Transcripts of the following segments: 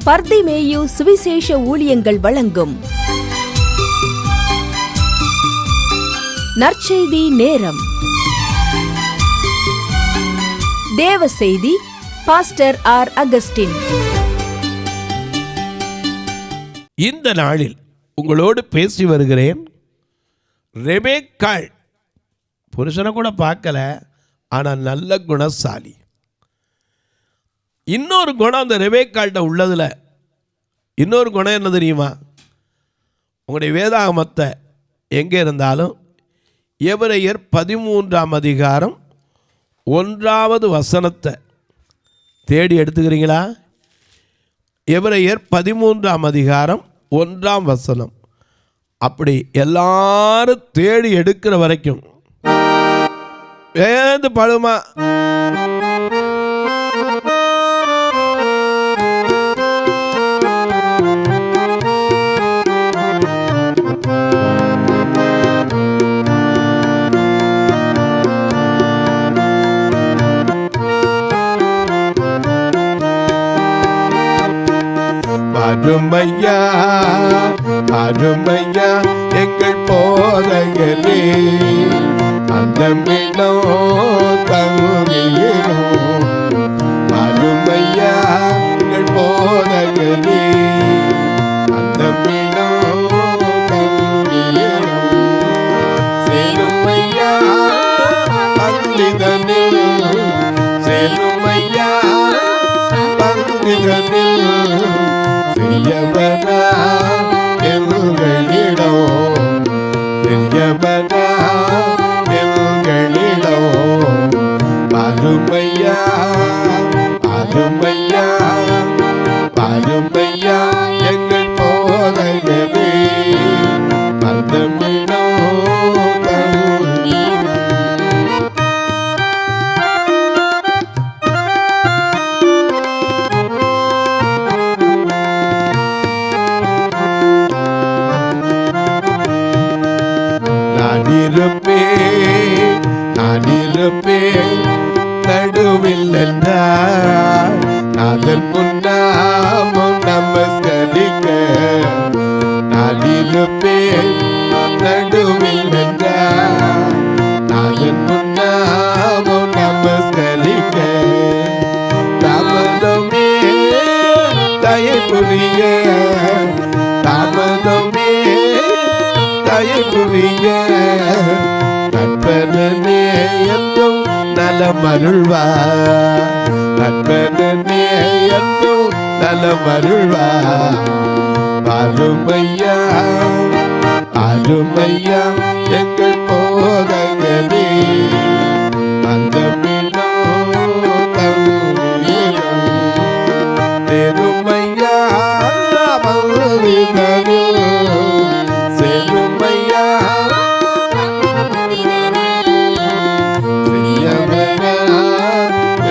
பர்திமேயு சுவிசேஷ ஊழியங்கள் வழங்கும் நற்செய்தி நேரம். தேவ செய்தி பாஸ்டர் ஆர். அகஸ்டின். இந்த நாளில் உங்களோடு பேசி வருகிறேன். ரெபேக்காள் புருஷனை கூட பார்க்கல, ஆனால் நல்ல குணசாலி. இன்னொரு குணம் அந்த ரெபேக்காள்கிட்ட உள்ளதில் இன்னொரு குணம் என்ன தெரியுமா? உங்களுடைய வேதாகமத்தை எங்கே இருந்தாலும் எபிரெயர் 13ஆம் அதிகாரம் 1வது வசனத்தை தேடி எடுத்துக்கிறீங்களா? எபிரெயர் 13ஆம் அதிகாரம் 1ஆம் வசனம். அப்படி எல்லாரும் தேடி எடுக்கிற வரைக்கும் ஏந்து பழுமா அருமையா அருமையா எங்கள் போதகரே, அந்த மிடோ தங்குகிறோ. அருமையா எங்கள் போதகரே, அந்த மிடோ தங்குகிறோ. சேருமையா பங்கிதனில், சேருமையா பங்கிதனில், பெரியவனா எங்களிடோ, பெரியவனா எங்களிடோ. அருமையா அருமையா அருமையா எங்கள் போதகரே, அந்த மிடோ நான் இருப்பேன் நடுவில் என்றார், அதன் முன்னாமும் நமஸ்கரிக்க. நான் இருப்பேன் நடுவில் என்றார், அதன் முன்னாமும் நமஸ்கரிக்க. தாமதமே தயை புரிய, தாமதமே தயை புரிய. நட்பனே என்றும் நலமருள்வா, நட்பனே என்றும் நலமருள்வா. அருமையா அருமையா எங்கள் போதகரே, அந்த மிடோ தங்குகிறோ. பெருமையா பங்கிதனில், சேருமையா சிறியவனா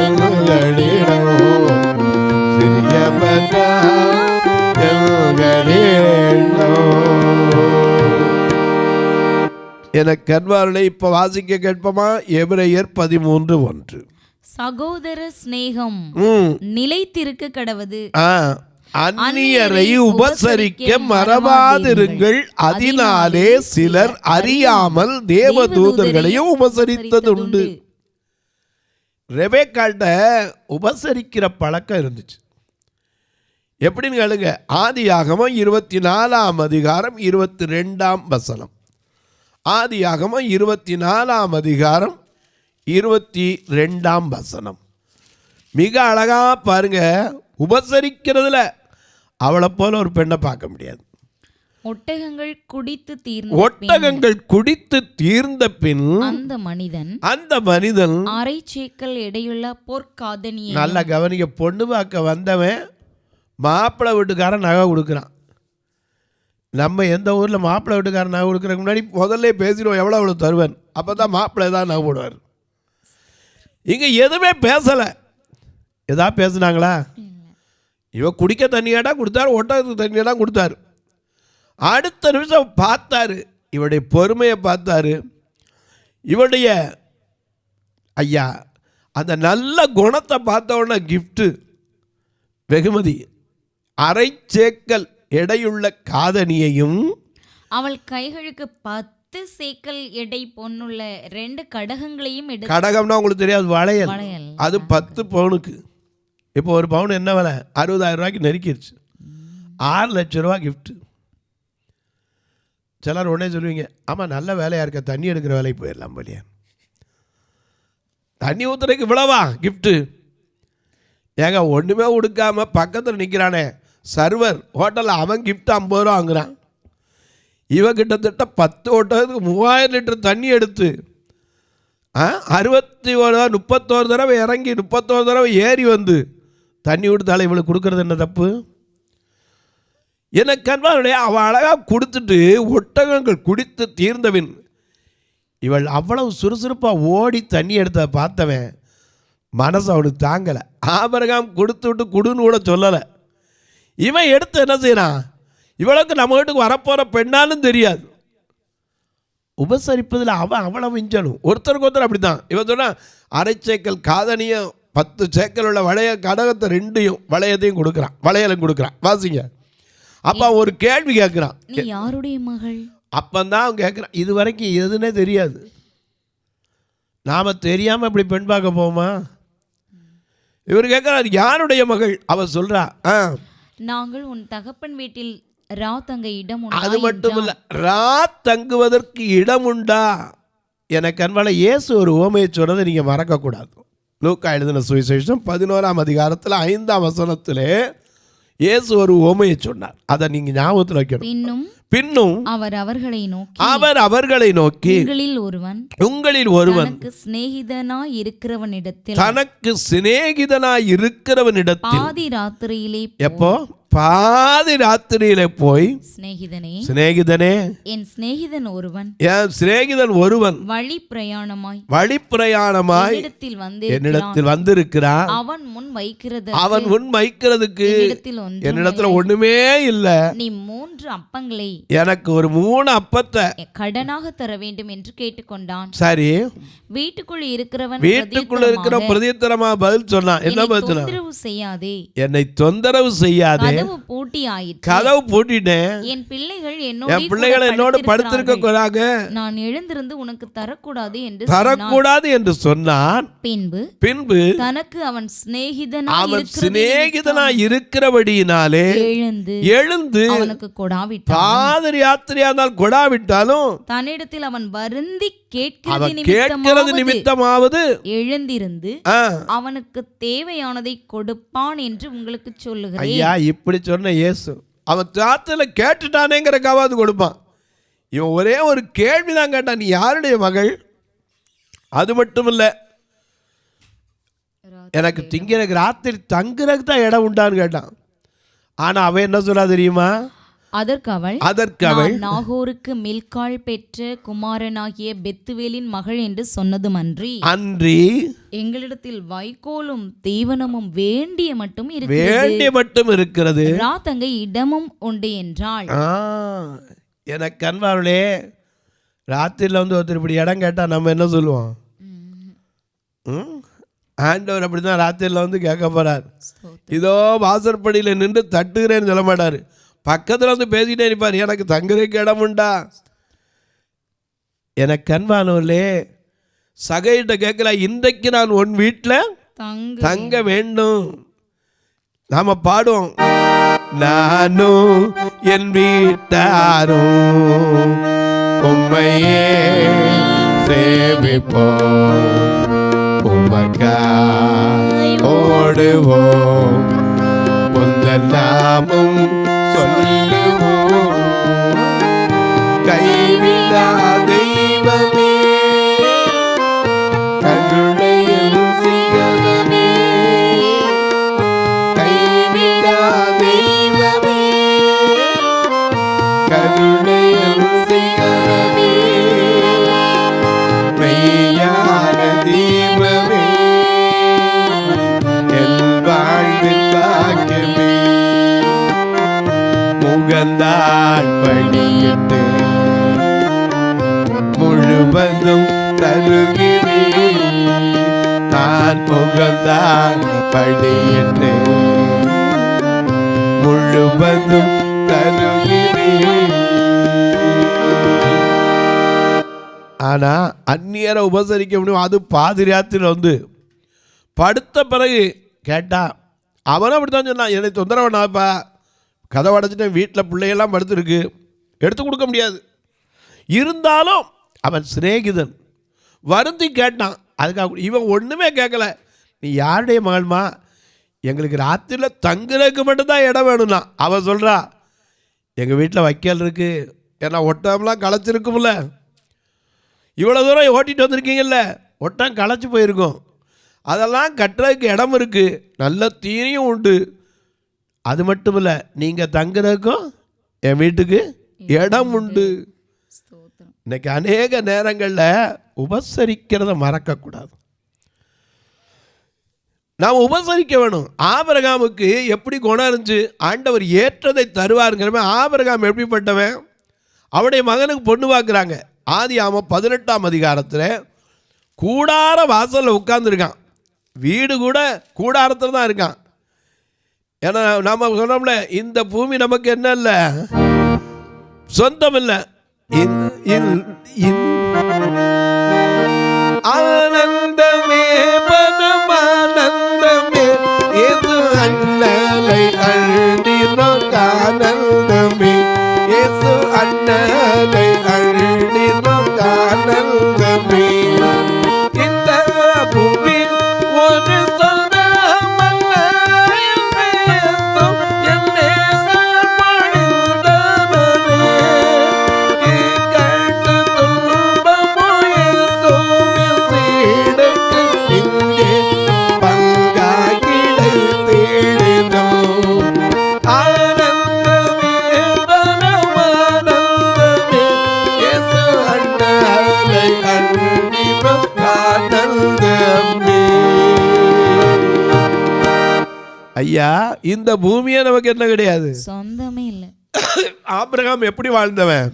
எங்களிடோ, சிறியவனா எங்களிடோ. எனக்கு அன்பார்களை இப்ப வாசிக்க கேட்போமா? எபிரெயர் 13:1. சகோதர சிநேகம் நிலைத்திருக்க கடவது, அந்நியரை உபசரிக்க மறவாதிருங்கள், அதனாலே சிலர் அறியாமல் தேவதூதர்களையும் உபசரித்ததுண்டு. ரெபேக்காள்கிட்ட உபசரிக்கிற பழக்கம் இருந்துச்சு. எப்படின்னு கேளுங்க. ஆதியாகமம் 24ஆம் அதிகாரம் 22ஆம் வசனம். ஆதியாகமம் 24ஆம் அதிகாரம் 22ஆம் வசனம். மிக அழகா பாருங்க. உபசரிக்கிறதுல அவளை போல ஒரு பெண்ணை பார்க்க முடியாது. ஒட்டகங்கள் குடித்து தீர்ந்த பின் அந்த மனிதன் அரை சேக்கல் எடையுள்ள பொற்காதணியை. நல்லா கவனிக்க. பொண்ணு பார்க்க வந்தவன் மாப்பிள்ளை வீட்டுக்காரன் நகை கொடுக்குறான். நம்ம எந்த ஊரில் மாப்பிள்ளை வீட்டுக்காரன் நகை கொடுக்குறதுக்கு முன்னாடி முதல்ல பேசிடுவோம், எவ்வளோ அவ்வளோ தருவேன். அப்போ தான் மாப்பிள்ளை தான் நகை போடுவார். இங்கே எதுவுமே பேசலை. எதா பேசுனாங்களா? இவன் குடிக்க தண்ணியாடா கொடுத்தாரு, ஒட்டகத்துக்கு தண்ணியாடா கொடுத்தாரு. அடுத்த நிமிஷம் பார்த்தாரு, இவருடைய பொறுமையை பார்த்தாரு. இவருடைய ஐயா அந்த நல்ல குணத்தை பார்த்த உடனே கிஃப்ட்டு வெகுமதி அரை சேக்கல் எடையுள்ள காதணியையும் அவள் கைகளுக்கு 10 சேக்கல் எடை பொன்னுள்ள 2 கடகங்களையும் எடுத்து. கடகம்னா உங்களுக்கு தெரியாது, வளையல். வளையல். அது 10 பவுனுக்கு. இப்போ ஒரு பவுன் என்ன விலை? 60,000 ரூபாய்க்கு நெருக்கிடுச்சு. 6 லட்சம் ரூபா கிஃப்ட். சிலர் உடனே சொல்லுவீங்க, ஆமாம் நல்ல வேலையாக இருக்க, தண்ணி எடுக்கிற வேலைக்கு போயிடலாம் போலியா, தண்ணி ஊற்றுறதுக்கு இவ்வளவா கிஃப்ட்டு? ஏங்க ஒன்றுமே கொடுக்காம பக்கத்தில் நிற்கிறானே சர்வர் ஹோட்டலில், அவன் கிஃப்ட் 50 ரூபா வாங்குறான். இவன் கிட்டத்தட்ட 10 ஓட்டத்துக்கு 3000 லிட்டர் தண்ணி எடுத்து 31 தடவை இறங்கி 31 தடவை ஏறி வந்து தண்ணி கொடுத்தாலும் இவளுக்கு கொடுக்கறது என்ன தப்பு? எனக்கு கண்பாருடைய அவள் அழகாக கொடுத்துட்டு ஒட்டகங்கள் குடித்து தீர்ந்தவின் இவள் அவ்வளவு சுறுசுறுப்பாக ஓடி தண்ணி எடுத்த பார்த்தவன் மனசு அவனுக்கு தாங்கலை. ஆபிரகாம் கொடுத்து விட்டு குடுன்னு கூட சொல்லலை. இவன் எடுத்து என்ன செய்யறான்? இவளுக்கு நம்ம வீட்டுக்கு வரப்போகிற பெண்ணாலும் தெரியாது, உபசரிப்பதில் அவன் அவ்வளவு விஞ்சனும். ஒருத்தருக்கு ஒருத்தர் அப்படி தான். இவன் சொன்னால் அரை சேக்கல் காதணியும் 10 சேக்கல் உள்ள வளைய கடகத்தை 2 வளையத்தையும் கொடுக்குறான், வளையலும் கொடுக்குறான். வாசிங்க. அப்போ ஒரு கேள்வி கேட்குறான், நீ யாருடைய மகள்? அப்பந்தான் அவன் கேட்குறான், இது வரைக்கும் எதுன்னே தெரியாது. நாம் தெரியாமல் இப்படி பெண் பார்க்க போமா? இவர் கேட்குறாரு யாருடைய மகள்? அவள் சொல்கிறா, நாங்கள் உன் தகப்பன் வீட்டில் ரா தங்க இடம். அது மட்டும் இல்லை, ரா தங்குவதற்கு இடம் உண்டா? எனக்கு அன்பான இயேசு ஒரு ஓமையை சொன்னதை நீங்கள் மறக்கக்கூடாது. லூக்கா எழுதின சுவிசேஷம் 11ஆம் அதிகாரத்தில் 5ஆம் வசனத்திலே இயேசு ஒரு ஓமையை சொன்னார். அதை நீங்கள் ஞாபகத்தில் வைக்கணும். பின்னும் அவர் அவர்களை நோக்கி உங்களில் ஒருவன் தனக்கு சிநேகிதனாய் இருக்கிறவனிடத்தில் பாதி ராத்திரியிலே போய், சிநேகிதனே, என் சிநேகிதன் ஒருவன் வழி பிரயாணமாய் என்னிடத்தில் வந்திருக்கிறான். அவன் முன் வைக்கிறதுக்கு என்னிடத்துல ஒண்ணுமே இல்லை. நீ 3 அப்பங்களை எனக்கு ஒரு 3 அப்பத்தை கடனாக தர வேண்டும் என்று கேட்டுக்கொண்டான். சரி, வீட்டுக்குள்ள இருக்கிற பிரதித்திரமா பதில் சொன்னான். என்ன பதில் சொன்னான்? என்னை தொந்தரவு செய்யாதே, கதவு பூட்டிட்டேன், என் பிள்ளைகள் என்னோடு படுத்திருக்க கூடாது, நான் எழுந்திருந்து உனக்கு தரக்கூடாது என்று சொன்னான். பின்பு தனக்கு அவன் சிநேகிதனாய் இருக்கிறபடியினாலே எழுந்து அவனுக்கு பாதிரி யாத்திரையா இருந்தால் கொடாவிட்டாலும் தன்னிடத்தில் அவன் வருந்தி கேட்கிறது நிமித்தமாவது எழுந்திருந்து அவனுக்கு தேவையானதை கொடுப்பான் என்று உங்களுக்கு சொல்லுகிறேன். ஐயா, இப்படி சொன்ன இயேசு அவன் ராத்திரில கேட்டுட்டானேங்கிறக்காவது கொடுப்பான். இவன் ஒரே ஒரு கேள்விதான் கேட்டான், நீ யாருடைய மகள்? அது மட்டும் இல்ல, எனக்கு திங்கிறதுக்கு ராத்திரி தங்குறதுக்கு தான் இடம் உண்டான்னு கேட்டான். ஆனா அவன் என்ன சொல்றா தெரியுமா? அதற்கு அவள் நாகோருக்கு மில்காள் பெற்ற குமாரனாகிய பெத்துவேலின் மகள் என்று சொன்னதுமன்றி எங்களிடத்தில் வைக்கோலும் தீவனமும் வேண்டிய மட்டும் இருக்கிறது, ராத்தங்க இடமும் உண்டு என்றாள். எனக்கு அன்பார்களே, ராத்திரில ஒருத்தர் இப்படி இடம் கேட்டா நம்ம என்ன சொல்லுவோம்? ஆண்டவர் அப்படிதான் ராத்திரில கேட்க போறார். இதோ வாசற்படியில் நின்று தட்டுகிறேன்னு சொல்ல மாட்டாரு, பக்கத்தில் பேசிட்டே இருப்பார், எனக்கு தங்குறதுக்கு இடம் உண்டா? எனக்கு அன்பானவர்களே, சகையிட்ட கேட்கல, இன்றைக்கு நான் உன் வீட்டில் தங்க வேண்டும். நாம பாடுவோம், நானும் என் வீட்டாரும் உம்மையே சேவிப்போம், உமக்காய் ஓடுவோம், உந்தன் நாமம் சொல்லுவோம், கைவிடா தெய்வமே, கருணையின் சிகரமே, கைவிடா தெய்வமே, கருணையின் சிகரமே, மெய்யான தீபமே, என் வாழ்வில் பாக்கியமே, முகந்தான் படியிட்டு முழுவதும் தருகிறேன், நான் முகந்தான் படியிட்டு முழுவதும் தருகிறேன். ஆனா அந்நியரை உபசரிக்க முடியும். அது பாதிரியாத்தில் வந்து படுத்த பிறகு கேட்டா அவனும் அப்படித்தான் சொன்னான், என்னை தொந்தரவுனாப்பா, கதவை அடைச்சிட்டேன், வீட்டில் பிள்ளையெல்லாம் படுத்துருக்கு, எடுத்து கொடுக்க முடியாது. இருந்தாலும் அவன் சிநேகிதன் வருந்தி கேட்டான். அதுக்காக இவன் ஒன்றுமே கேட்கல. நீ யாருடைய மகள்மா, எங்களுக்கு ராத்திரியில் தங்குறதுக்கு மட்டும்தான் இடம் வேணும்னா. அவன் சொல்கிறா, எங்கள் வீட்டில் வைக்கல் இருக்குது, ஏன்னா ஒட்டம்லாம் களைச்சிருக்கும்ல, இவ்வளோ தூரம் ஓட்டிகிட்டு வந்திருக்கீங்கல்ல, ஒட்டம் களைச்சி போயிருக்கும், அதெல்லாம் கட்டுறதுக்கு இடம் இருக்குது, நல்ல தீனியும் உண்டு, அது மட்டும் இல்லை நீங்கள் தங்குறதுக்கும் என் வீட்டுக்கு இடம் உண்டு. இன்னைக்கு அநேக நேரங்களில் உபசரிக்கிறத மறக்கக்கூடாது. நாம் உபசரிக்க வேணும். ஆபிரகாமுக்கு எப்படி குணம் இருந்துச்சு, ஆண்டவர் ஏற்றதை தருவாருங்கிற. ஆபிரகாம் எப்படிப்பட்டவன், அவருடைய மகனுக்கு பொண்ணு பார்க்குறாங்க. ஆதியாகமம் 18ஆம் அதிகாரத்தில் கூடார வாசலில் உட்கார்ந்துருக்கான். வீடு கூட கூடாரத்தில் தான் இருக்கான். ஏன்னா நம்ம சொன்னோம்ல, இந்த பூமி நமக்கு என்ன இல்லை, சொந்தம் இல்லை. ஆனந்தமே பரமானந்தமே ஏது அண்ணலை அள்ளினோ கானந்தமே, ஏசு அண்ணலை அள்ளினோ கானந்தமே. இந்த பூமி ஒரு சொந்தமல்ல, என்னே சார்பழிந்தவனே, கேட்டு துன்பமோ ஏசோவில் தேடக்கு இங்கே பங்காகிடை தேடினோம். ஆனந்தமே பரமானந்தமே ஏசு அண்ணலை அள்ளினோ கானந்தமே. ஐயா, இந்த பூமியே நமக்கு என்ன கிடையாது, சொந்தமே இல்லை. ஆபிரகாம் எப்படி வாழ்ந்தவன்,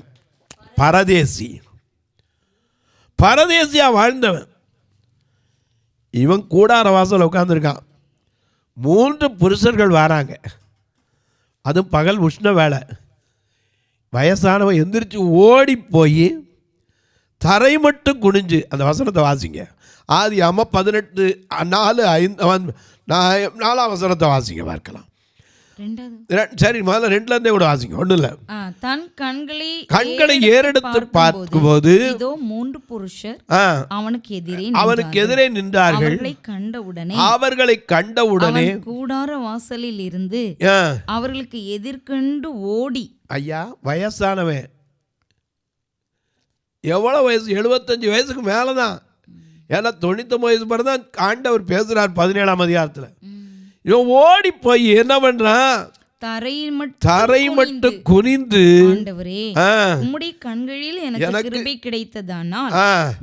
பரதேசி, பரதேசியா வாழ்ந்தவன். இவன் கூடார வாசல் உட்காந்துருக்கான். 3 புருஷர்கள் வராங்க, அதுவும் பகல் உஷ்ண வேலை. வயசானவன் எந்திரிச்சு ஓடி போய் தரை மட்டும் குனிஞ்சு, அந்த வசனத்தை வாசிங்க. ஆதியாகமம் 18:4-5 வசனத்தை வாசிங்க பார்க்கலாம். சரி, முதல்ல 2லேருந்தே கூட வாசிங்க, ஒன்றும் இல்லை. தன் கண்களை ஏறெடுத்து பார்க்கும்போது இதோ 3 புருஷர் அவனுக்கு எதிரே நின்றார்கள். அவர்களை கண்டவுடனே கூடார வாசலில் இருந்து அவர்களுக்கு எதிர்கண்டு ஓடி. ஐயா, வயசானவன் எவ்வளோ வயசு, 75 வயசுக்கு மேலே தான். ஏன்னா 99 வயசு பிறகு தான் ஆண்டவர் பேசுகிறார் 17ஆம் அதிகாரத்தில். இவன் ஓடி போய் என்ன பண்ணுறான், தரை மட்டும் குனிந்து, ஆண்டவரே, உம்முடைய கண்களில் எனக்கு கிருபை கிடைத்ததானால்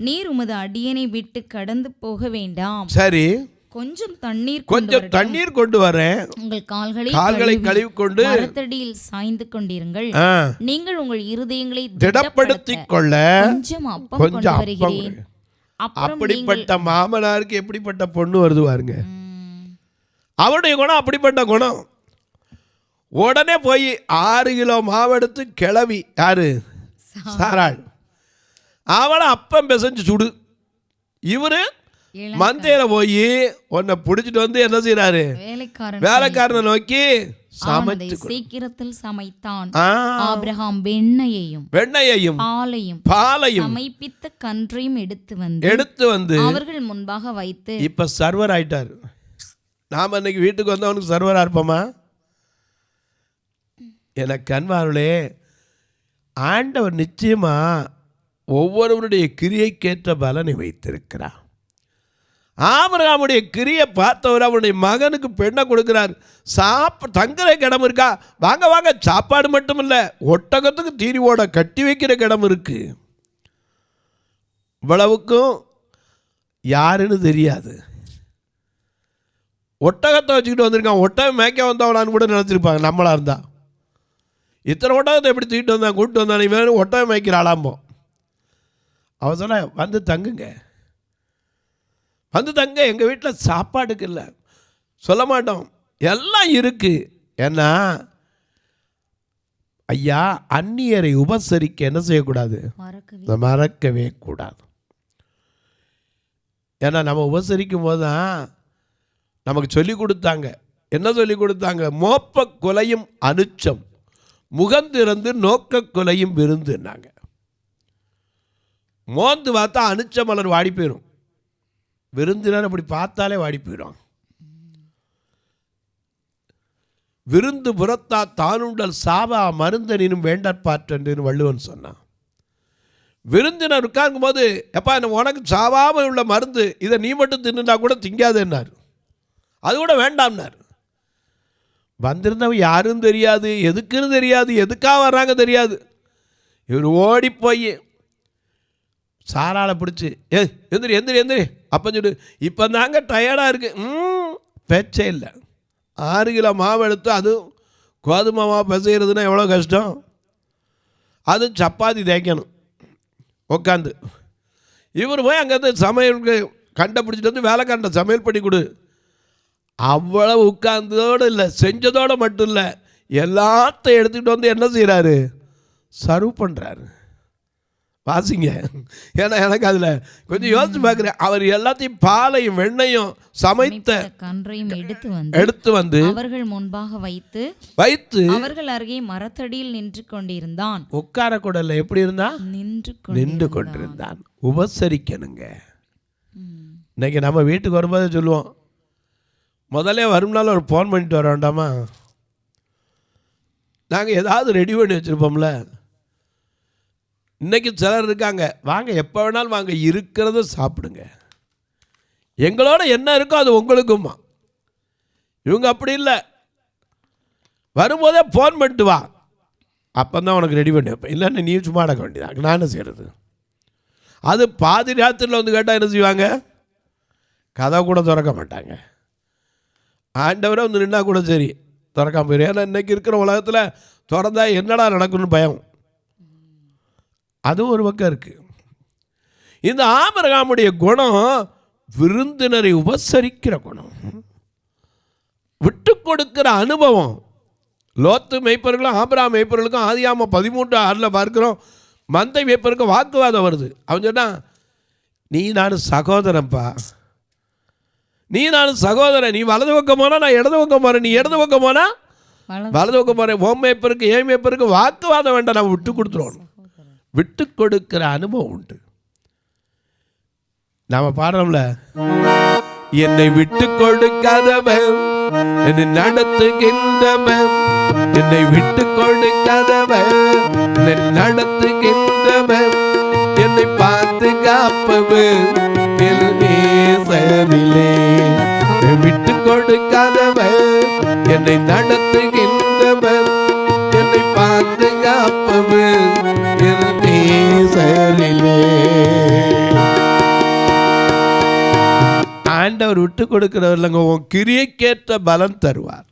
நீர் உமது அடியனை விட்டு கடந்து போக வேண்டாம். சரி, கொஞ்சம் தண்ணீர் கொண்டு வரேன், உங்கள் கால்களை கழுவி கொண்டு மரத்தடியில் சாய்ந்து கொண்டிருங்கள், நீங்கள் உங்கள் இருதயங்களை திடப்படுத்திக் கொள்ள கொஞ்சம் அப்பம் கொண்டு வருகிறேன். அப்படிப்பட்ட மாமனாருக்கு எப்படிப்பட்ட பொண்ணு வருது பாருங்க. அவருடைய குணம் அப்படிப்பட்ட குணம். உடனே போய் 6 கிலோ மாவெடுத்து கிளவி, யாரு, சாராள், அவளை அப்பம் பிசைஞ்சு சுடு. இவரு மந்தையில போய் உன்னை பிடிச்சிட்டு வந்து என்ன செய்யறாரு, வேலைக்காரனை நோக்கி சீக்கிரத்தில் சமைத்தான். ஆபிரகாம் வெண்ணையையும் பாலையும் சமைப்பித்த கன்றையும் எடுத்து வந்து அவர்கள் முன்பாக வைத்து, இப்ப சர்வர் ஆயிட்டாரு. நாம இன்னைக்கு வீட்டுக்கு வந்தவனுக்கு சர்வரா இருப்போமா? எனக்கு அன்பார்களே, ஆண்டவர் நிச்சயமா ஒவ்வொருவருடைய கிரியைக்கேற்ற பலனை வைத்திருக்கிறார். ஆபிரகாமுடைய கிரியை பார்த்தவர் அவருடைய மகனுக்கு பெண்ணை கொடுக்கிறார். தங்குற இடம் இருக்கா, வாங்க வாங்க, சாப்பாடு மட்டும் இல்லை, ஒட்டகத்துக்கு தீனி ஓட கட்டி வைக்கிற இடம் இருக்கு. இவ்வளவுக்கும் யாருன்னு தெரியாது. ஒட்டகத்தை வச்சுக்கிட்டு வந்திருக்கான். ஒட்டகம் மேய்க்க வந்தவனான்னு கூட நினச்சிருப்பாங்க நம்மளா இருந்தா. இத்தனை ஒட்டகத்தை எப்படி தூக்கிட்டு வந்தான், கூப்பிட்டு வந்தான், இவன் ஒட்டகம் மேய்க்கிற ஆளாம்போம். அவன் சொன்ன, வந்து தங்குங்க, வந்து தங்க, எங்கள் வீட்டில் சாப்பாடுக்கு இல்லை சொல்ல மாட்டோம், எல்லாம் இருக்குது. ஏன்னா ஐயா, அந்நியரை உபசரிக்க என்ன செய்யக்கூடாது? மறக்கவே கூடாது. ஏன்னா நம்ம உபசரிக்கும் போது தான் நமக்கு சொல்லி கொடுத்தாங்க. என்ன சொல்லி கொடுத்தாங்க? மோப்ப கொலையும் அனுச்சம், முகந்திறந்து நோக்க கொலையும் விருந்துன்னாங்க. மோந்து பார்த்தா அனுச்ச மலர் வாடி போயிடும், விருந்தினர் அப்படி பார்த்தாலே வாடி போயிடும். விருந்து புறத்தா தானுண்டல் சாவா மருந்தனினும் வேண்டற்பாற்றன்னு வள்ளுவன் சொன்னான். விருந்தினர் உட்கார்க்கும் போது, எப்பா என்ன உனக்கு சாவாமல் உள்ள மருந்து, இதை நீ மட்டும் தின்னுனா கூட திங்காதுன்னார். அது கூட வேண்டாம்னார். வந்திருந்தவன் யாரும் தெரியாது, எதுக்குன்னு தெரியாது, எதுக்காக வர்றாங்க தெரியாது. இவர் ஓடி போய் சாராளை பிடிச்சி, எந்திரி எந்திரி எந்திரி அப்போ சொல்லு, இப்போ தாங்க டயர்டாக இருக்குது. பேச்சே இல்லை. 6 கிலோ மாவு எடுத்து, அதுவும் கோதுமை மாவு பிசைகிறதுனா எவ்வளோ கஷ்டம். அதுவும் சப்பாத்தி தேய்க்கணும் உட்காந்து. இவர் போய் அங்கேருந்து சமையலுக்கு கண்டுபிடிச்சிட்டு வந்து வேலைக்காண்ட சமையல் பண்ணி கொடு. அவ்வளவு உட்கார்ந்ததோடு இல்லை, செஞ்சதோடு மட்டும் இல்லை, எல்லாத்தையும் எடுத்துக்கிட்டு வந்து என்ன செய்கிறாரு? சர்வ் பண்ணுறாரு. வாசிங்க. ஏன்னா எனக்கு அதில் கொஞ்சம் யோசிச்சு பார்க்குறேன். அவர் எல்லாத்தையும் பாலையும் வெண்ணையும் சமைத்த கன்றையும் எடுத்து வந்து அவர்கள் முன்பாக வைத்து அவர்கள் அருகே மரத்தடியில் நின்று கொண்டிருந்தான். உட்கார கூட இல்லை, எப்படி இருந்தா? நின்று கொண்டிருந்தான். உபசரிக்கணுங்க. இன்னைக்கு நம்ம வீட்டுக்கு வரும்போது சொல்லுவோம், முதல்ல வரும்னாலும் ஒரு ஃபோன் பண்ணிட்டு வர வேண்டாமா? நாங்கள் ஏதாவது ரெடி பண்ணி வச்சுருப்போம்ல. இன்றைக்கி சிலர் இருக்காங்க, வாங்க எப்போ வேணாலும் வாங்க, இருக்கிறத சாப்பிடுங்க, எங்களோட என்ன இருக்கோ அது உங்களுக்குமா. இவங்க அப்படி இல்லை, வரும்போதே ஃபோன் பண்ணிட்டு வா, அப்போ தான் உனக்கு ரெடி பண்ணி வைப்பேன், இல்லைன்னு நீ சும்மா அடக்க வேண்டியதான். நான் என்ன செய்கிறது? அது பாதி ராத்திரியில் வந்து கேட்டால் என்ன செய்வாங்க? கதை கூட திறக்க மாட்டாங்க. ஆண்டவரை வந்து நின்னா கூட சரி திறக்காம போயிடும். ஏன்னா இன்றைக்கி இருக்கிற உலகத்தில் திறந்தா என்னடா நடக்கும்னு பயம். அதுவும் ஒரு பக்கம் இருக்குது. இந்த ஆபிரகாமுடைய குணம் விருந்தினரை உபசரிக்கிற குணம், விட்டு கொடுக்கிற அனுபவம். லோத்து மேய்ப்பர்களும் ஆபிரகாம் மேய்ப்பர்களுக்கும் ஆதியாகமம் 13:6 பார்க்கிறோம், மந்தை மேய்ப்பருக்கும் வாக்குவாதம் வருது. அவன் சொன்னான், நீ நானும் சகோதரன்ப்பா, நீ நானும் சகோதரன், நீ வலது பக்கம் போனா நான் இடது பக்கம் போறேன், நீ இடது பக்கம் போனா வலது பக்கம் போறேன். ஓம் மேய்ப்பருக்கு ஏன் மேய்ப்பருக்கு வாக்குவாதம் வேண்டாம், நான் விட்டு கொடுத்துருவோம். விட்டு கொடுக்கிற அனுபவம் உண்டு. நாம பாடுறோம்ல, என்னை விட்டு கொடுக்காதவன் என்னை நடத்துகின்றவன், என்னை விட்டு கொடுக்காதவன் என்னை நடத்துகின்றவன், என்னை பாதுகாப்பவன் விட்டு கொடுக்காதவன் என்னை நடத்துகின்றவன், என்னை பாதுகாப்பவன். ஆண்டவர் விட்டு கொடுக்கிறவர் இல்லைங்க, உன் கிரியைக்கேற்ற பலன் தருவார்.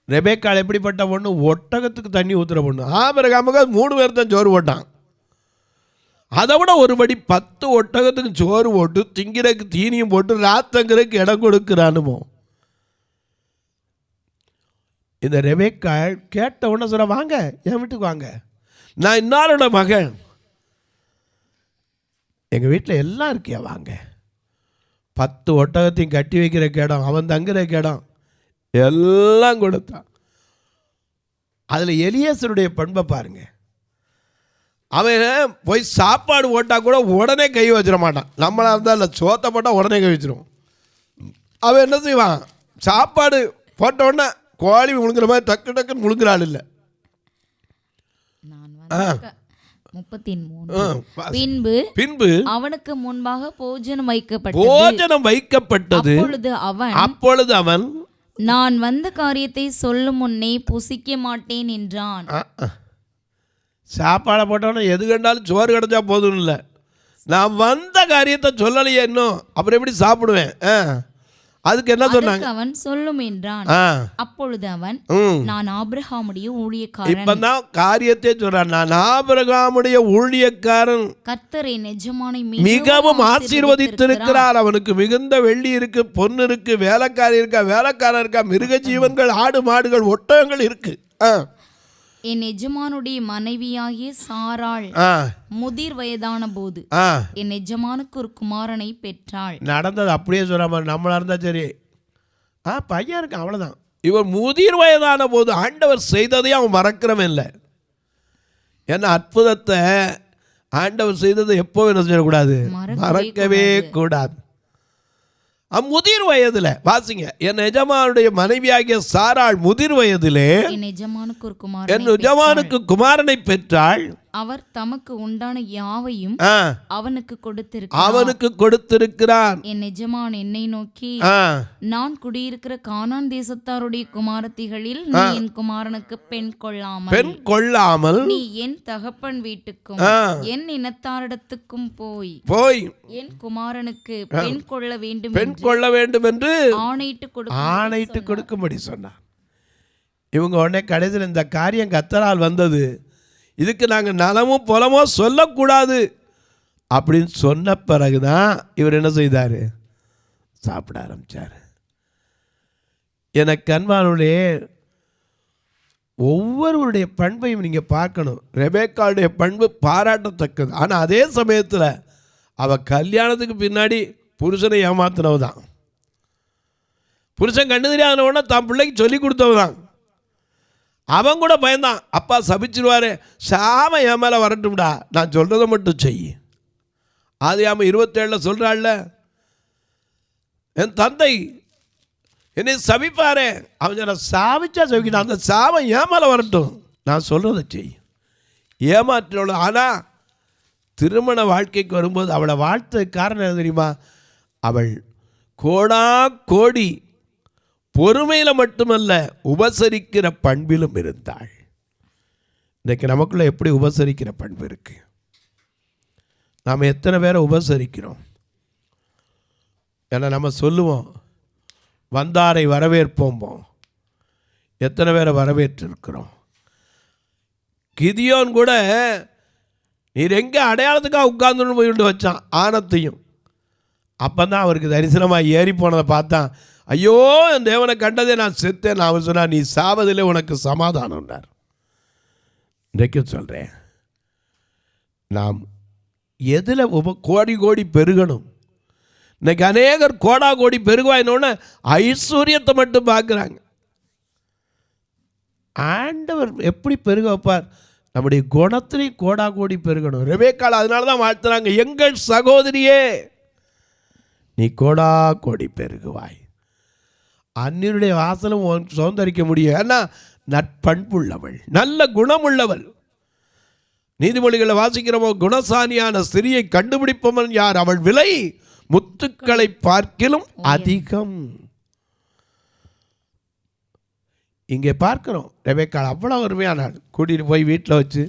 ரெபேக்காள் எப்படிப்பட்ட பொண்ணு? ஒட்டகத்துக்கு தண்ணி ஊற்றுற பொண்ணு. ஆபிரகாமுக்கு 3 பேர் தான் சோறு போட்டான். அதை விட ஒருபடி 10 ஒட்டகத்துக்கு சோறு போட்டு திங்கிறதுக்கு தீனியும் போட்டு ராத்தங்கிறதுக்கு இடம் கொடுக்கிற அனுபவம். இந்த ரெபேக்காள் கேட்ட உடனே சொல்ல, வாங்க என் வீட்டுக்கு வாங்க, நான் இன்னாரோட மகன், எங்கள் வீட்டில் எல்லாம் இருக்கியா, வாங்க. 10 ஒட்டகத்தையும் கட்டி வைக்கிற இடம், அவன் தங்குற இடம் எல்லாம் கொடுத்தான். அதில் எலியேசருடைய பண்பை பாருங்க. அவன் போய் சாப்பாடு போட்டால் கூட உடனே கை வச்சிட மாட்டான். நம்மளா இருந்தால் இல்லை, சோத்தை போட்டால் உடனே கை வச்சிருவோம். அவன் என்ன செய்வான்? சாப்பாடு போட்ட உடனே கோழி முழுங்குற மாதிரி டக்கு டக்குன்னு முழுங்குற ஆள் இல்லை. பின்பு அவனுக்கு முன்பாக போஜனம் வைக்கப்பட்டது. அப்பொழுது அவன் நான் வந்த காரியத்தை சொல்லும் முன்னே புசிக்க மாட்டேன் என்றான். சாப்பாடை போட்டவன எது கண்டாலும் சோறு கிடைச்சா போதும் இல்லை, நான் வந்த காரியத்தை சொல்லலையே இன்னும், அப்புறம் எப்படி சாப்பிடுவேன்? அதுக்கு என்ன சொன்னாங்க? அவன் சொல்லும் என்றான். அப்பொழுது அவன் நான் ஆபிரகாமுடைய ஊழியக்காரன். இப்பதான் காரியத்தை சொல்றான், நான் ஆபிரகாமுடைய ஊழியக்காரன், கர்த்தரை நிஜமானை மிகவும் ஆசீர்வதித்திருக்கிறார். அவனுக்கு மிகுந்த வெள்ளி இருக்கு, பொண்ணு இருக்கு, வேலைக்காரி இருக்கா, வேலைக்காரன் இருக்கா, மிருக ஜீவன்கள், ஆடு மாடுகள், ஒட்டகங்கள் இருக்கு. என் எஜமானுடைய மனைவியாகிய சாராள் முதிர் வயதான போது என் எஜமானுக்கு ஒரு குமாரனை பெற்றாள். நடந்தது அப்படியே சொல்லாம நம்மளா இருந்தா சரி, பையன் இருக்கு அவ்வளவுதான். இவர் முதிர் வயதான போது ஆண்டவர் செய்ததையும் அவன் மறக்கிறவன் இல்லை. ஏன்னா அற்புதத்தை ஆண்டவர் செய்ததை எப்போ என்ன செய்யக்கூடாது, மறக்கவே கூடாது. முதிர் வயதுல வாசிங்க, என் எஜமானுடைய மனைவியாகிய சாராள் முதிர் வயதிலே என் எஜமானுக்கு குமாரனை பெற்றாள். அவர் தமக்கு உண்டான யாவையும் அவனுக்கு கொடுத்திருக்கிறார். என் எஜமான் என்னை நோக்கி, நான் குடியிருக்கிற கானான் தேசத்தாருடைய குமாரத்திகளில் நீ என் குமாரனுக்கு பெண் கொள்ளாமல் நீ என் தகப்பன் வீட்டுக்கும் என் இனத்தாரிடத்துக்கும் போய் என் குமாரனுக்கு பெண் கொள்ள வேண்டும் என்று ஆணையிட்டு கொடுக்கும்படி சொன்னார். இவங்க உடனே கடைசியில் இந்த காரியம் கர்த்தரால் வந்தது, இதுக்கு நாங்கள் நலமும் புலமோ சொல்லக்கூடாது அப்படின்னு சொன்ன பிறகுதான் இவர் என்ன செய்தார், சாப்பிட ஆரம்பித்தார். எனக்கு அன்பானுடைய ஒவ்வொருவருடைய பண்பையும் நீங்கள் பார்க்கணும். ரெபேக்காளுடைய பண்பு பாராட்டத்தக்கது. ஆனால் அதே சமயத்தில் அவள் கல்யாணத்துக்கு பின்னாடி புருஷனை ஏமாத்தினவு தான். புருஷன் கண்டு தெரியாதவனா தான் பிள்ளைக்கு சொல்லி கொடுத்தவ தான். அவன் கூட பயந்தான், அப்பா சபிச்சிருவாரு, சாம என் மேலே வரட்டும்டா, நான் சொல்கிறத மட்டும் செய். ஆதியாகமம் 27 சொல்கிறாள்ல, என் தந்தை என்னை சபிப்பாரு, அவன் சொன்ன சாவிச்சா சபிக்கணும், அந்த சாபம் என் மேலே வரட்டும், நான் சொல்கிறத செய். ஏமாற்றோட. ஆனால் திருமண வாழ்க்கைக்கு வரும்போது அவளை வாழ்த்த காரணம் என்ன தெரியுமா, அவள் கோடா கோடி பொறுமையில் மட்டுமல்ல உபசரிக்கிற பண்பிலும் இருந்தாள். இன்றைக்கு நமக்குள்ள எப்படி உபசரிக்கிற பண்பு இருக்கு? நாம் எத்தனை பேரை உபசரிக்கிறோம்? ஏன்னா நம்ம சொல்லுவோம், வந்தாரை வரவேற்போம்போம். எத்தனை பேரை வரவேற்றிருக்கிறோம்? கிதியோன் கூட நீர் எங்கே அடையாளத்துக்காக உட்கார்ந்துன்னு போயிட்டு வச்சான் ஆனத்தையும். அப்போ தான் அவருக்கு தரிசனமாக ஏறி போனதை பார்த்தான். ஐயோ, என் தேவனை கண்டதே நான் செத்தேன். அவர் சொன்னார், நீ சாவதிலே உனக்கு சமாதானம்னார். இன்றைக்கும் சொல்கிறேன், நாம் எதில் கோடி கோடி பெருகணும்? இன்னைக்கு அநேகர் கோடா கோடி பெருகுவாயினோன்னு ஐஸ்வர்யத்தை மட்டும் பார்க்குறாங்க. ஆண்டவர் எப்படி பெருக வைப்பார்? நம்முடைய குணத்திலையும் கோடா கோடி பெருகணும். ரெபேக்காள் அதனால தான் வாழ்த்துறாங்க, எங்கள் சகோதரியே நீ கோடா கோடி பெருகுவாய். அந்நியனுடைய வாசலும் சுதந்திரிக்க முடியும். ஏன்னா நற்பண்புள்ளவள், நல்ல குணமுள்ளவள். நீதிமொழிகளை வாசிக்கிறவோ, குணசானியான ஸ்திரியை கண்டுபிடிப்பவன் யார், அவள் விலை முத்துக்களை பார்க்கிலும் அதிகம். இங்கே பார்க்கிறோம், ரெபேக்காள் அவ்வளோ அருமையானாள். கூட்டிகிட்டு போய் வீட்டில் வச்சு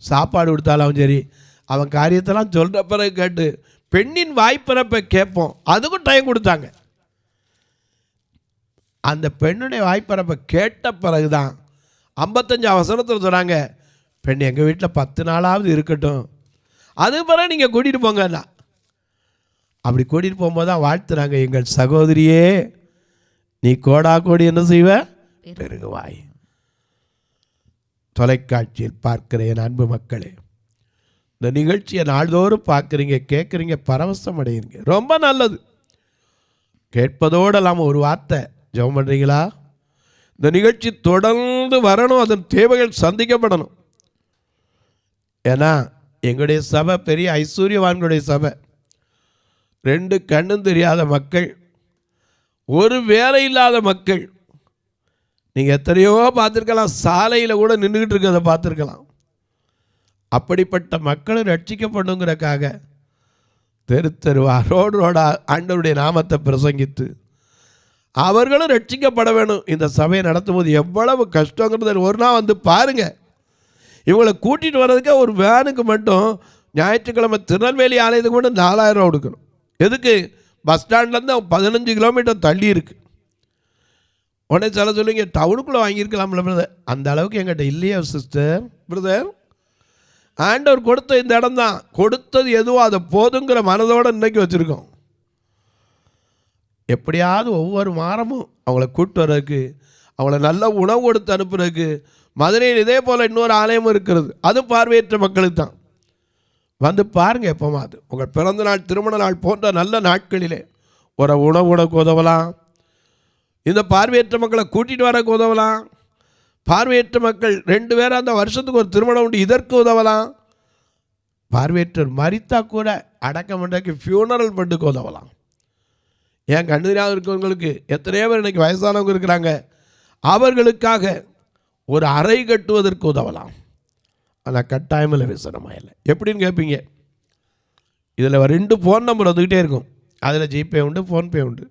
சாப்பாடு கொடுத்தாலும் சரி, அவன் காரியத்தெல்லாம் சொல்கிற பிறகு கேட்டு பெண்ணின் வாய்ப்பிறப்பை கேட்போம், அதுக்கும் டைம் கொடுத்தாங்க. அந்த பெண்ணுடைய வாய்ப்பிறப்பை கேட்ட பிறகு தான் 55 வசனத்தில் சொன்னாங்க, பெண் எங்கள் வீட்டில் 10 நாளாவது இருக்கட்டும், அது பிறகு நீங்கள் கூட்டிகிட்டு போங்கண்ணா. அப்படி கூட்டிகிட்டு போகும்போது தான் வாழ்த்துறாங்க, எங்கள் சகோதரியே நீ கோடா கோடி என்ன செய்வ பெருகுவாய். தொலைக்காட்சியில் பார்க்கிற என் அன்பு மக்களே, இந்த நிகழ்ச்சியை நாள்தோறும் பார்க்குறீங்க, கேட்குறீங்க, பரவசம் அடைகிறீங்க, ரொம்ப நல்லது. கேட்பதோடு இல்லாமல் ஒரு வார்த்தை ஜெபம் பண்ணுறீங்களா? இந்த நிகழ்ச்சி தொடர்ந்து வரணும், அதன் தேவைகள் சந்திக்கப்படணும். ஏன்னா எங்களுடைய சபை பெரிய ஐஸ்வர்யவான்களுடைய சபை. 2 கண்ணும் தெரியாத மக்கள், ஒரு வேலை இல்லாத மக்கள். நீங்கள் எத்தனையோ பார்த்துருக்கலாம், சாலையில் கூட நின்றுக்கிட்டு இருக்கிறத பார்த்துருக்கலாம். அப்படிப்பட்ட மக்களும் ரட்சிக்கப்படுங்கிறக்காக தெரு தெருவா ரோடு ரோடா ஆண்டவருடைய நாமத்தை பிரசங்கித்து அவர்களும் ரட்சிக்கப்பட வேணும். இந்த சபையை நடத்தும் போது எவ்வளவு கஷ்டங்கிறது ஒரு நாள் வந்து பாருங்கள். இவங்களை கூட்டிகிட்டு வர்றதுக்கே ஒரு வேனுக்கு மட்டும் ஞாயிற்றுக்கிழமை திருநெல்வேலி ஆலயத்துக்கு மட்டும் 4000 ரூபா கொடுக்கணும். எதுக்கு? பஸ் ஸ்டாண்ட்லேருந்து 15 கிலோமீட்டர் தள்ளி இருக்குது. உடனே சில சொல்லுங்க, டவுனுக்குள்ளே வாங்கியிருக்கலாம்ல பிரதர். அந்த அளவுக்கு எங்கிட்ட இல்லையா சிஸ்டர் பிரதர்? ஆண்டவர் கொடுத்த இந்த இடம் தான், கொடுத்தது எதுவோ அதை போதுங்கிற மனதோடு இன்னைக்கு வச்சுருக்கோம். எப்படியாவது ஒவ்வொரு வாரமும் அவங்கள கூப்பிட்டு வர்றதுக்கு, அவங்கள நல்ல உணவு கொடுத்து அனுப்புறதுக்கு, மதுரையில் இதே போல் இன்னொரு ஆலயம் இருக்கிறது, அது பார்வையற்ற மக்களுக்கு தான். வந்து பாருங்கள். எப்போமாது உங்கள் பிறந்த நாள், திருமண நாள் போன்ற நல்ல நாட்களிலே ஒரு உணவு உனக்கு உதவலாம். இந்த பார்வையற்ற மக்களை கூட்டிகிட்டு வரக்கு உதவலாம். பார்வையற்ற மக்கள் 2 பேர் அந்த வருஷத்துக்கு ஒரு திருமணம் உண்டு, இதற்கு உதவலாம். பார்வையற்றர் மரித்தா கூட அடக்கம் பண்ணுறதுக்கு ஃபியூனரல் ஃபண்டுக்கு உதவலாம். ஏன் கண்ணீராக இருக்கிறவங்களுக்கு எத்தனையோ பேர் இன்றைக்கி வயசானவங்க இருக்கிறாங்க, அவர்களுக்காக ஒரு அறை கட்டுவதற்கு உதவலாம். ஆனால் கட்டாயமில்லை, விசனமாக இல்லை. எப்படின்னு கேட்பீங்க. இதில் 2 ஃபோன் நம்பர் வந்துக்கிட்டே இருக்கும். அதில் ஜிபே உண்டு, ஃபோன்பே உண்டு.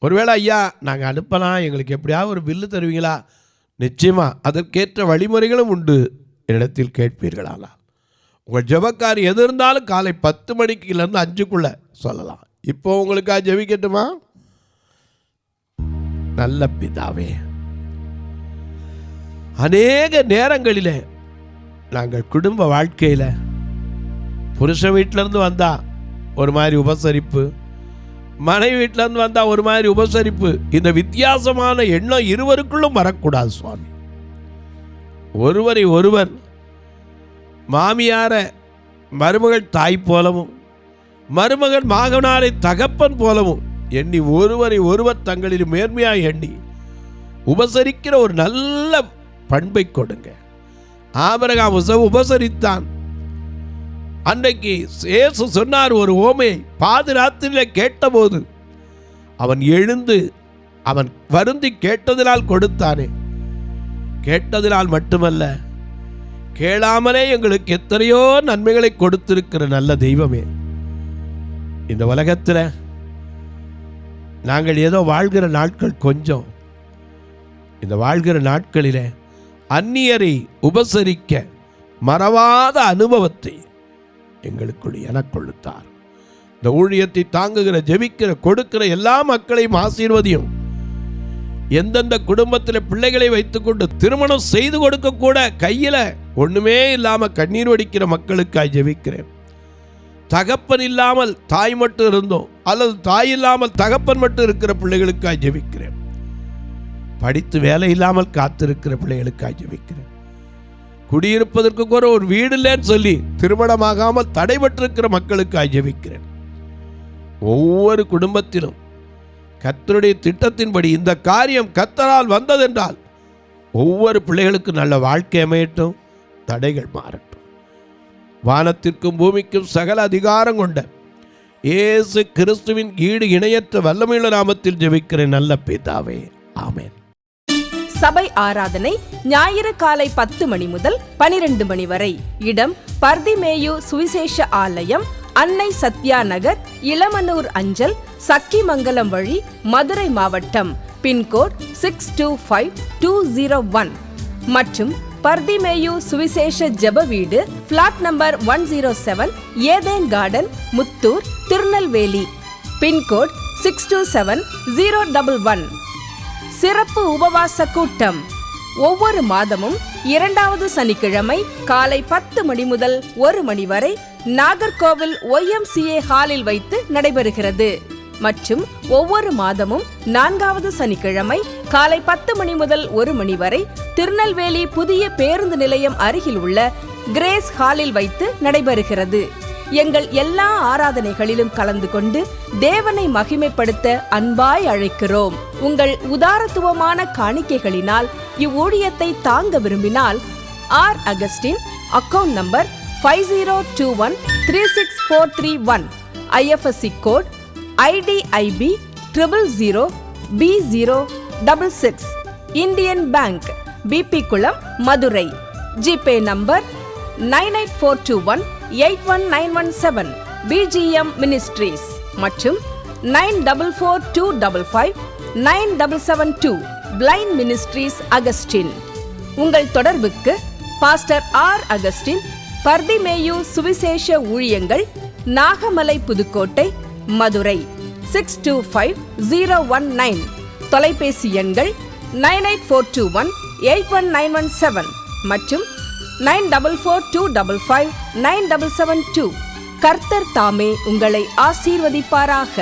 ஒருவேளை ஐயா நாங்கள் அனுப்பலாம், எங்களுக்கு எப்படியாவது ஒரு பில்லு தருவீங்களா? நிச்சயமாக அதற்கேற்ற வழிமுறைகளும் உண்டு. என்னிடத்தில் கேட்பீர்களானா உங்கள் ஜெபக்காரி எது இருந்தாலும் காலை 10 மணிக்குலேருந்து 5க்குள்ளே சொல்லலாம். இப்போ உங்களுக்காக ஜெபிக்கட்டுமா? நல்ல பிதாவே, அநேக நேரங்களில் நாங்கள் குடும்ப வாழ்க்கையில் புருஷன் வீட்டிலேருந்து வந்தால் ஒரு மாதிரி உபசரிப்பு, மனைவி வீட்டிலேருந்து வந்தால் ஒரு மாதிரி உபசரிப்பு. இந்த வித்தியாசமான எண்ணம் இருவருக்குள்ளும் வரக்கூடாது சுவாமி. ஒருவரை ஒருவர் மாமியார மருமகள் தாய் போலவும், மருமகன் மாகனாரை தகப்பன் போலவும் எண்ணி ஒருவரை ஒருவர் தங்களில் மேன்மையாக எண்ணி உபசரிக்கிற ஒரு நல்ல பண்பை கொடுங்க. ஆபிரகாம் உபசரித்தான். அன்றைக்கு இயேசு சொன்னார் ஒரு ஓமையை. பாதிராத்திரியில் கேட்டபோது அவன் எழுந்து அவன் வருந்தி கேட்டதினால் கொடுத்தானே. கேட்டதினால் மட்டுமல்ல, கேளாமலே எங்களுக்கு எத்தனையோ நன்மைகளை கொடுத்திருக்கிற நல்ல தெய்வமே. இந்த உலகத்தில் நாங்கள் ஏதோ வாழ்கிற நாட்கள் கொஞ்சம். இந்த வாழ்கிற நாட்களிலே அந்நியரை உபசரிக்க மறவாத அனுபவத்தை எங்களுக்குள் எனக்கொள்ளுத்தார். இந்த ஊழியத்தை தாங்குகிற, ஜெபிக்கிற, கொடுக்கிற எல்லா மக்களையும் ஆசீர்வதியும். எந்தெந்த குடும்பத்தில் பிள்ளைகளை வைத்துக்கொண்டு திருமணம் செய்து கொடுக்க கூட கையில் ஒண்ணுமே இல்லாமல் கண்ணீர் வடிக்கிற மக்களுக்காய் ஜெபிக்கிறேன். தகப்பன் இல்லாமல் தாய் மட்டும் இருந்தோம், அல்லது தாய் இல்லாமல் தகப்பன் மட்டும் இருக்கிற பிள்ளைகளுக்காய் ஜெபிக்கிறேன். படித்து வேலை இல்லாமல் காத்திருக்கிற பிள்ளைகளுக்காய் ஜெபிக்கிறேன். குடியிருப்பதற்கு கூட ஒரு வீடு இல்லைன்னு சொல்லி திருமணமாகாமல் தடைபட்டிருக்கிற மக்களுக்காய் ஜெபிக்கிறேன். ஒவ்வொரு குடும்பத்திலும் கர்த்தருடைய திட்டத்தின்படி இந்த காரியம் கர்த்தரால் வந்ததென்றால் ஒவ்வொரு பிள்ளைகளுக்கு நல்ல வாழ்க்கை அமையட்டும், தடைகள் மாறட்டும். வானத்திற்கும் பூமிக்கும் சகல அதிகாரம் கொண்ட இயேசு கிறிஸ்துவின் ஈடு இணையற்ற வல்லமையுள்ள நாமத்தில் ஜெபிக்கிறேன் நல்ல பிதாவே, ஆமென். சபை ஆராதனை ஞாயிறு காலை 10 மணி முதல் 12 மணி வரை. இடம் பர்திமேயு சுவிசேஷ ஆலயம், அன்னை சத்யா நகர், இளமனூர் அஞ்சல், சக்கிமங்கலம் வழி, மதுரை மாவட்டம். பின்கோட் 625201 மற்றும் பர்திமேயு சுவிசேஷ ஜெப வீடு, plot number 107, Eden garden, Muthur, Tirunelveli. Pincode 627011. சிறப்பு உபவாச கூட்டம் ஒவ்வொரு மாதமும் 2வது சனிக்கிழமை காலை 10 மணி முதல் 1 மணி வரை நாகர்கோவில் YMCA ஹாலில் வைத்து நடைபெறுகிறது. மற்றும் ஒவ்வொரு மாதமும் 4வது சனிக்கிழமை காலை 10 மணி முதல் 1 மணி வரை திருநெல்வேலி புதிய பேருந்து நிலையம் அருகில் உள்ள கிரேஸ் ஹாலில் வைத்து நடைபெறுகிறது. எங்கள் எல்லா ஆராதனைகளிலும் கலந்து கொண்டு தேவனை மகிமைப்படுத்த அன்பாய் அழைக்கிறோம். உங்கள் உதாரத்துவமான காணிக்கைகளினால் இவ்வூழியத்தை தாங்க விரும்பினால் R Augustine, account number 5021364331, IFSC code IDIB 000B066, Indian Bank, BP Kulam, Madurai. GPay number 9842181917, BGM ministries மற்றும் 9442559772, பிளைண்ட் மினிஸ்ட்ரீஸ் அகஸ்டின். உங்கள் தொடர்புக்கு பாஸ்டர் ஆர் அகஸ்டின், பர்திமேயு சுவிசேஷ ஊழியங்கள், நாகமலை, புதுக்கோட்டை, மதுரை 625019. தொலைபேசி எண்கள் 9842181917 மற்றும் 9442559772. கர்த்தர் தாமே உங்களை ஆசீர்வதிப்பாராக.